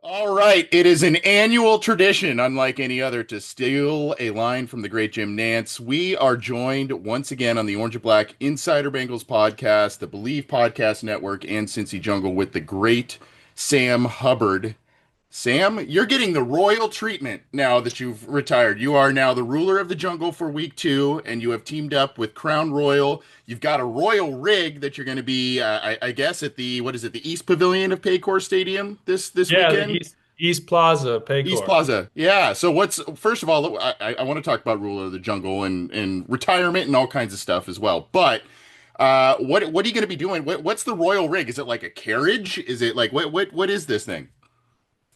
All right, it is an annual tradition, unlike any other, to steal a line from the great Jim Nance. We are joined once again on the Orange and Black Insider Bengals podcast, the Believe Podcast Network, and Cincy Jungle with the great Sam Hubbard. Sam, you're getting the royal treatment now that you've retired. You are now the ruler of the jungle for week 2, and you have teamed up with Crown Royal. You've got a royal rig that you're going to be, I guess, at the what is it, the East Pavilion of Paycor Stadium this Yeah, the weekend. East Plaza, East Paycor. Plaza. Yeah. So what's first of all, I want to talk about ruler of the jungle and retirement and all kinds of stuff as well. But what are you going to be doing? What's the royal rig? Is it like a carriage? Is it like what is this thing?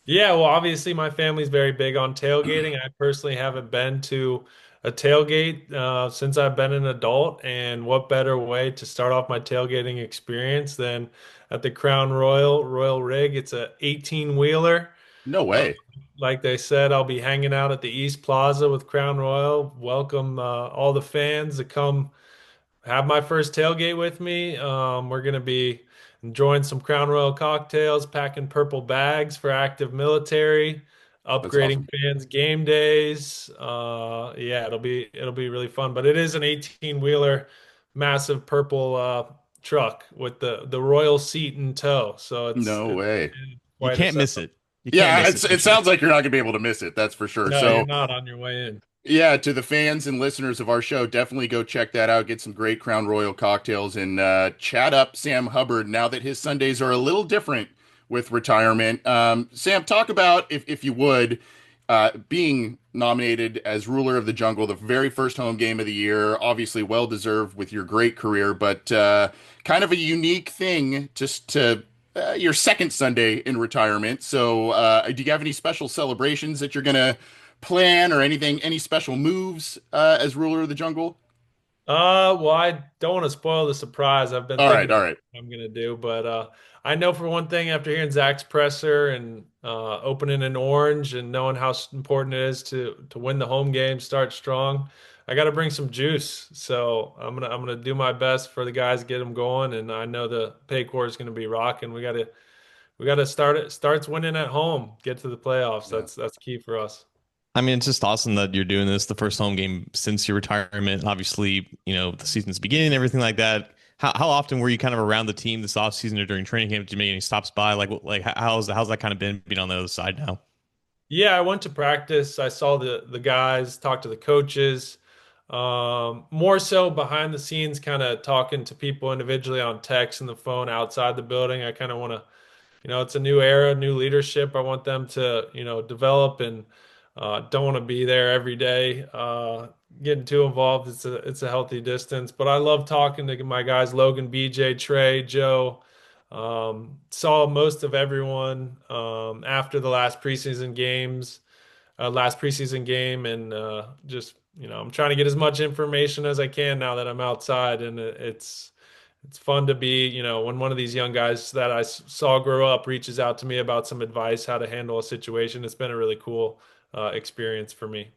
Yeah, well, obviously my family's very big on tailgating. I personally haven't been to a tailgate since I've been an adult, and what better way to start off my tailgating experience than at the Crown Royal Rig? It's a 18 wheeler. No Uh, way. like they said, I'll be hanging out at the East Plaza with Crown Royal. Welcome all the fans to come have my first tailgate with me. We're going to be enjoying some Crown Royal cocktails, packing purple bags for active military, That's awesome. upgrading fans game days. Yeah, it'll be really fun. But it is an 18 wheeler, massive purple truck with the royal seat in tow. So it's No it's way. You quite a can't miss setup. it. You can't Yeah, miss it for it sure. sounds like you're not gonna be able to miss it. That's for sure. No, you're So not on your way in. yeah, to the fans and listeners of our show, definitely go check that out. Get some great Crown Royal cocktails and chat up Sam Hubbard now that his Sundays are a little different with retirement. Sam, talk about, if you would, being nominated as ruler of the jungle, the very first home game of the year. Obviously, well deserved with your great career, but kind of a unique thing just to. Your second Sunday in retirement. So, do you have any special celebrations that you're gonna plan or anything, any special moves as ruler of the jungle? Well, I don't want to spoil the surprise. I've been All right, thinking all about right. what I'm gonna do, but I know for one thing, after hearing Zach's presser and opening an orange and knowing how important it is to win the home game, start strong, I got to bring some juice. So I'm gonna do my best for the guys, get them going, and I know the Paycor is gonna be rocking. We gotta start it. Starts winning at home, get to the playoffs. Yeah. That's key for us. I mean, it's just awesome that you're doing this, the first home game since your retirement. Obviously, the season's beginning, everything like that. How often were you kind of around the team this offseason or during training camp? Did you make any stops by? Like how's that kind of been being on the other side now? Yeah, I went to practice. I saw the guys, talked to the coaches. More so behind the scenes, kind of talking to people individually on text and the phone outside the building. I kind of want to, it's a new era, new leadership. I want them to, develop and don't want to be there every day, getting too involved. It's a healthy distance, but I love talking to my guys, Logan, BJ, Trey, Joe. Saw most of everyone after the last preseason game, and just I'm trying to get as much information as I can now that I'm outside, and it's fun to be when one of these young guys that I saw grow up reaches out to me about some advice how to handle a situation. It's been a really cool experience for me.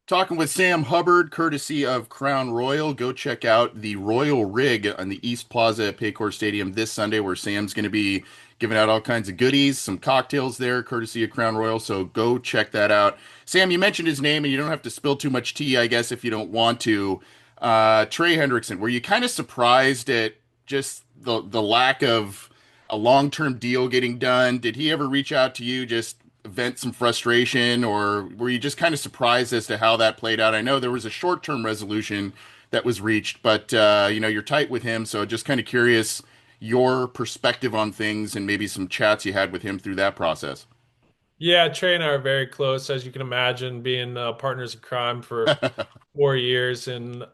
Talking with Sam Hubbard, courtesy of Crown Royal. Go check out the Royal Rig on the East Plaza at Paycor Stadium this Sunday, where Sam's going to be giving out all kinds of goodies, some cocktails there, courtesy of Crown Royal. So go check that out. Sam, you mentioned his name, and you don't have to spill too much tea, I guess, if you don't want to. Trey Hendrickson, were you kind of surprised at just the lack of a long-term deal getting done? Did he ever reach out to you just vent some frustration, or were you just kind of surprised as to how that played out? I know there was a short-term resolution that was reached, but you're tight with him, so just kind of curious your perspective on things and maybe some chats you had with him through that process. Yeah, Trey and I are very close, as you can imagine, being partners in crime for 4 years, and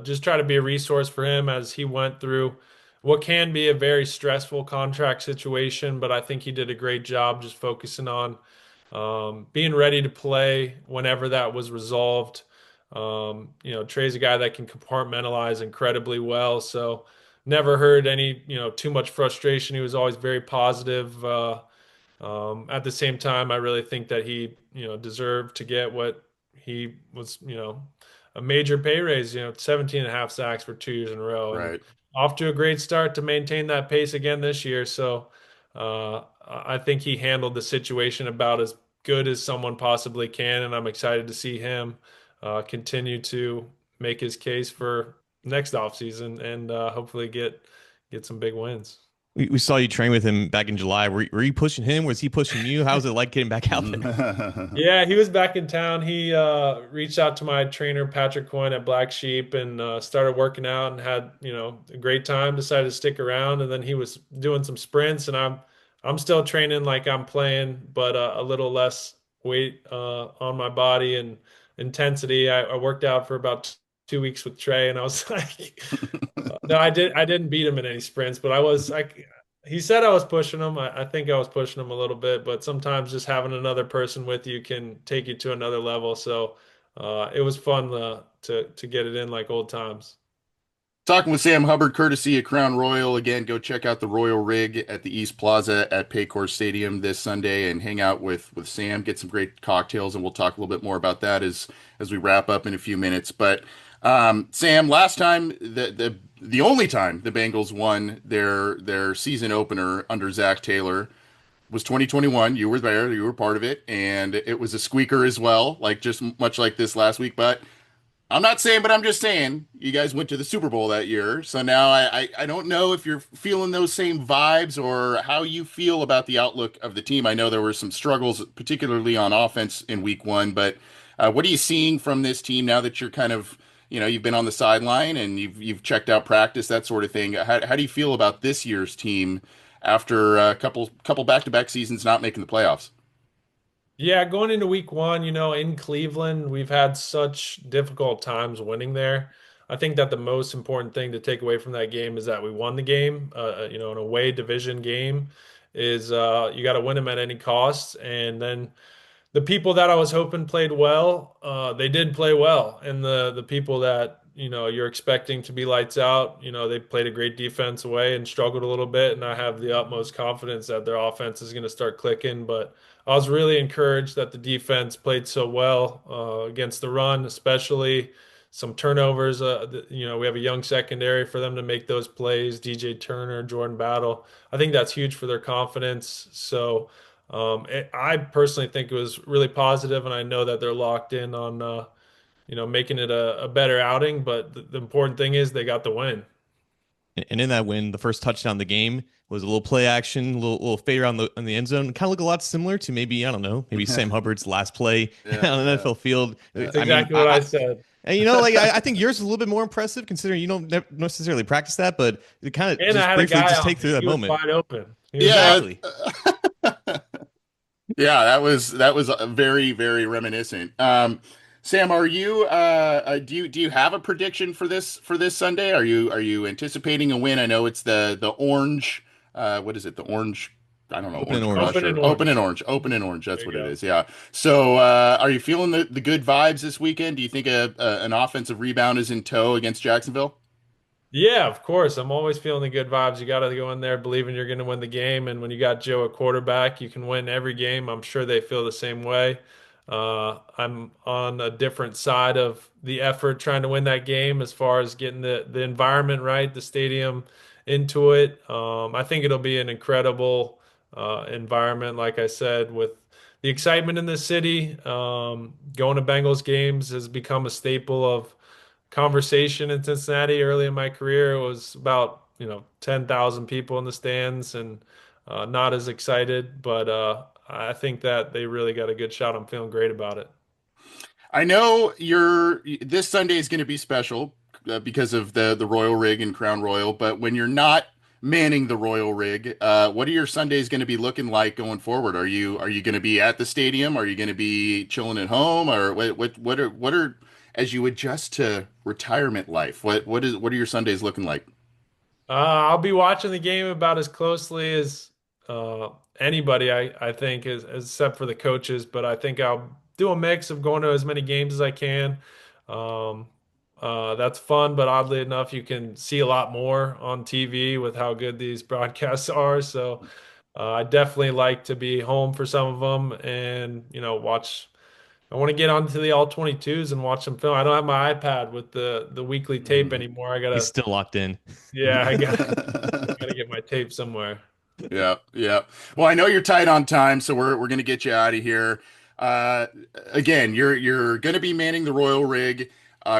just try to be a resource for him as he went through what can be a very stressful contract situation. But I think he did a great job just focusing on being ready to play whenever that was resolved. Trey's a guy that can compartmentalize incredibly well, so never heard any, too much frustration. He was always very positive. At the same time, I really think that he, deserved to get what he was, a major pay raise, 17 and a half sacks for 2 years in a row, and Right. off to a great start to maintain that pace again this year. So I think he handled the situation about as good as someone possibly can, and I'm excited to see him continue to make his case for next offseason and hopefully get some big wins. We saw you train with him back in July. Were you pushing him? Was he pushing you? How was it like getting back out there? Yeah, he was back in town. He reached out to my trainer Patrick Coyne at Black Sheep and started working out and had, a great time. Decided to stick around, and then he was doing some sprints, and I'm still training like I'm playing, but a little less weight on my body and intensity. I worked out for about 2 weeks with Trey, and I was like, no, I didn't beat him in any sprints, but I was like, he said I was pushing him. I think I was pushing him a little bit, but sometimes just having another person with you can take you to another level. So it was fun to get it in like old times. Talking with Sam Hubbard, courtesy of Crown Royal. Again, go check out the Royal Rig at the East Plaza at Paycor Stadium this Sunday and hang out with Sam, get some great cocktails, and we'll talk a little bit more about that as we wrap up in a few minutes. But Sam, last time the only time the Bengals won their season opener under Zach Taylor was 2021. You were there, you were part of it, and it was a squeaker as well, like just much like this last week. But I'm not saying, but I'm just saying, you guys went to the Super Bowl that year. So now I don't know if you're feeling those same vibes or how you feel about the outlook of the team. I know there were some struggles, particularly on offense in week one, but what are you seeing from this team now that you're kind of, you've been on the sideline and you've checked out practice, that sort of thing. How do you feel about this year's team after a couple back-to-back seasons not making the playoffs? Yeah, going into week one, in Cleveland, we've had such difficult times winning there. I think that the most important thing to take away from that game is that we won the game. An away division game is you got to win them at any cost. And then the people that I was hoping played well, they did play well. And the people that, you're expecting to be lights out, they played a great defense away and struggled a little bit. And I have the utmost confidence that their offense is going to start clicking. But I was really encouraged that the defense played so well against the run, especially some turnovers. We have a young secondary for them to make those plays. DJ Turner, Jordan Battle. I think that's huge for their confidence. So I personally think it was really positive, and I know that they're locked in on making it a better outing. But the important thing is they got the win. And in that win, the first touchdown of the game was a little play action, little fade around the end zone. Kind of look a lot similar to maybe, I don't know, maybe Sam Hubbard's last play Yeah, on an yeah, NFL field. That's I mean, exactly what I said. and like I think yours is a little bit more impressive considering you don't necessarily practice that, but it kind of And I just had a briefly guy just on take me. through that He was moment. wide open. yeah. Exactly. Yeah, that was very very reminiscent. Sam, are you do you have a prediction for this Sunday? Are you anticipating a win? I know it's the orange. What is it? The orange. I don't know, Open and orange orange. crush Open or and open and orange. orange, open and orange. That's There you what it go. is. Yeah. So, are you feeling the good vibes this weekend? Do you think an offensive rebound is in tow against Jacksonville? Yeah, of course. I'm always feeling the good vibes. You got to go in there believing you're going to win the game. And when you got Joe at quarterback, you can win every game. I'm sure they feel the same way. I'm on a different side of the effort trying to win that game as far as getting the environment right, the stadium into it. I think it'll be an incredible environment, like I said, with the excitement in the city. Going to Bengals games has become a staple of conversation in Cincinnati early in my career. It was about, 10,000 people in the stands and not as excited, but I think that they really got a good shot. I'm feeling great about it. I know this Sunday is going to be special because of the Royal Rig and Crown Royal, but when you're not manning the Royal Rig, what are your Sundays going to be looking like going forward? Are you going to be at the stadium? Are you going to be chilling at home? Or what are as you adjust to retirement life? What are your Sundays looking like? I'll be watching the game about as closely as uh, anybody, I think, except for the coaches. But I think I'll do a mix of going to as many games as I can. Um, that's fun, but oddly enough, you can see a lot more on TV with how good these broadcasts are. So I definitely like to be home for some of them and, watch. I want to get onto the all 22s and watch some film. I don't have my iPad with the weekly tape Mhm. anymore. I He's gotta, still locked in. yeah, I gotta get my tape somewhere. Yeah, yeah. Well, I know you're tight on time, so we're gonna get you out of here. Uh, Again, you're gonna be manning the Royal Rig,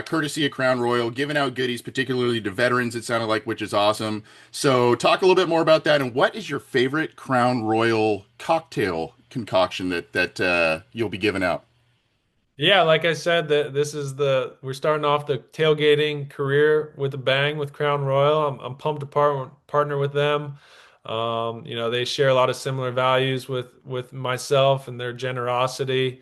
courtesy of Crown Royal, giving out goodies, particularly to veterans. It sounded like, which is awesome. So, talk a little bit more about that, and what is your favorite Crown Royal cocktail concoction that you'll be giving out? Yeah, like I said, that this is we're starting off the tailgating career with a bang with Crown Royal. I'm pumped to partner with them. They share a lot of similar values with myself and their generosity.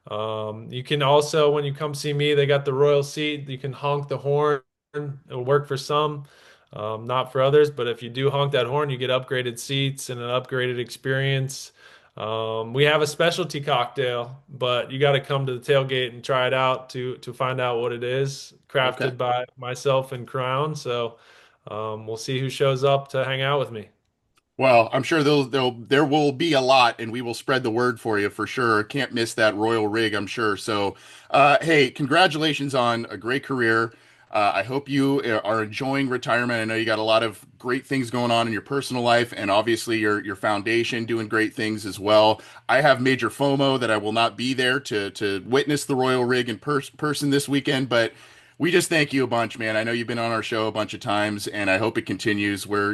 You can also, when you come see me, they got the Royal seat. You can honk the horn. It'll work for some, not for others. But if you do honk that horn, you get upgraded seats and an upgraded experience. We have a specialty cocktail, but you got to come to the tailgate and try it out to find out what it is. Okay. Crafted by myself and Crown, so we'll see who shows up to hang out with me. Well, I'm sure there will be a lot, and we will spread the word for you for sure. Can't miss that Royal Rig, I'm sure. So, hey, congratulations on a great career. I hope you are enjoying retirement. I know you got a lot of great things going on in your personal life, and obviously your foundation doing great things as well. I have major FOMO that I will not be there to witness the Royal Rig in person this weekend, but we just thank you a bunch, man. I know you've been on our show a bunch of times, and I hope it continues. Where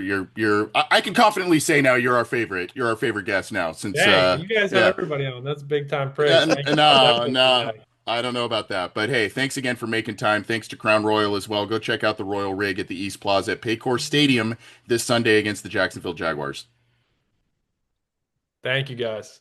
I can confidently say now you're our favorite. You're our favorite guest now, since Dang, you guys have yeah. everybody on. That's big time praise. Thank you. I'll No, definitely be no, back. I don't know about that, but hey, thanks again for making time. Thanks to Crown Royal as well. Go check out the Royal Rig at the East Plaza at Paycor Stadium this Sunday against the Jacksonville Jaguars. Thank you guys.